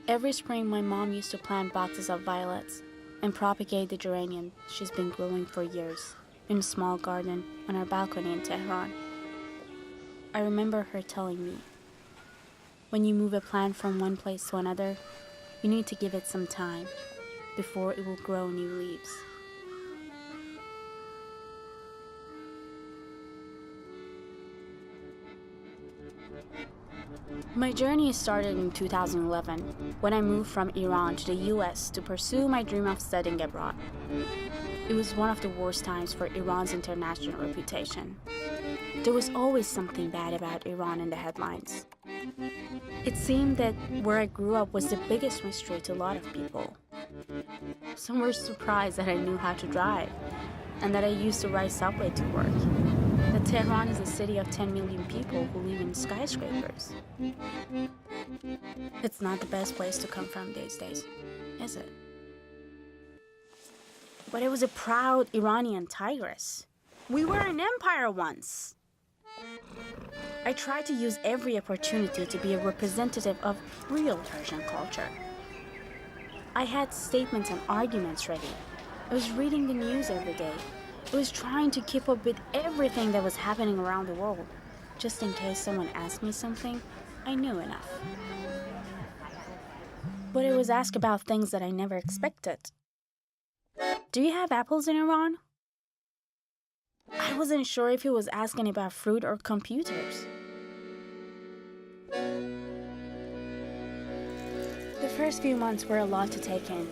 Every spring, my mom used to plant boxes of violets and propagate the geranium she's been growing for years in a small garden on our balcony in Tehran. I remember her telling me, when you move a plant from one place to another, you need to give it some time before it will grow new leaves. My journey started in 2011 when I moved from Iran to the US to pursue my dream of studying abroad. It was one of the worst times for Iran's international reputation. There was always something bad about Iran in the headlines. It seemed that where I grew up was the biggest mystery to a lot of people. Some were surprised that I knew how to drive and that I used to ride subway to work. That Tehran is a city of 10 million people who live in skyscrapers. It's not the best place to come from these days, is it? But I was a proud Iranian tigress. We were an empire once. I tried to use every opportunity to be a representative of real Persian culture. I had statements and arguments ready. I was reading the news every day. I was trying to keep up with everything that was happening around the world. Just in case someone asked me something, I knew enough. But I was asked about things that I never expected. Do you have apples in Iran? I wasn't sure if he was asking about fruit or computers. The first few months were a lot to take in.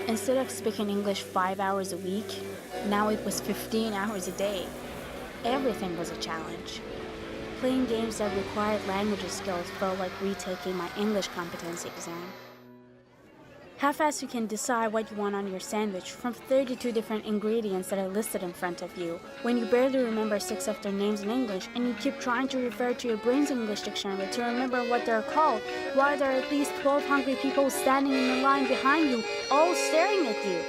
Instead of speaking English 5 hours a week, now it was 15 hours a day. Everything was a challenge. Playing games that required language skills felt like retaking my English competency exam. How fast you can decide what you want on your sandwich from 32 different ingredients that are listed in front of you, when you barely remember 6 of their names in English and you keep trying to refer to your brain's English dictionary to remember what they're called, while there are at least 12 hungry people standing in the line behind you, all staring at you.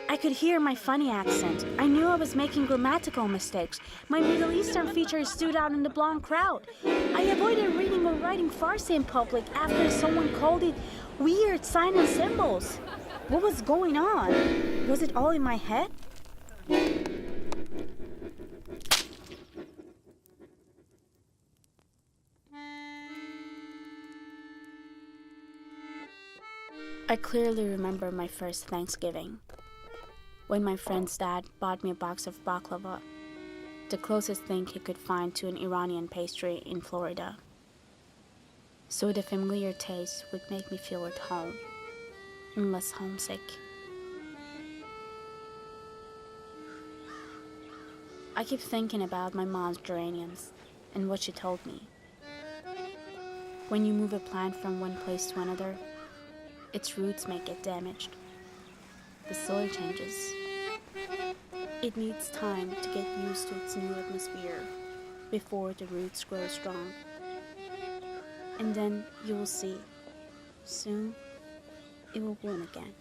I could hear my funny accent. I knew I was making grammatical mistakes. My Middle Eastern features stood out in the blonde crowd. I avoided reading or writing Farsi in public after someone called it weird signs and symbols. What was going on? Was it all in my head? I clearly remember my first Thanksgiving, when my friend's dad bought me a box of baklava, the closest thing he could find to an Iranian pastry in Florida. So the familiar taste would make me feel at home and less homesick. I keep thinking about my mom's geraniums and what she told me. When you move a plant from one place to another, its roots may get damaged. The soil changes. It needs time to get used to its new atmosphere before the roots grow strong. And then you will see, soon it will bloom again.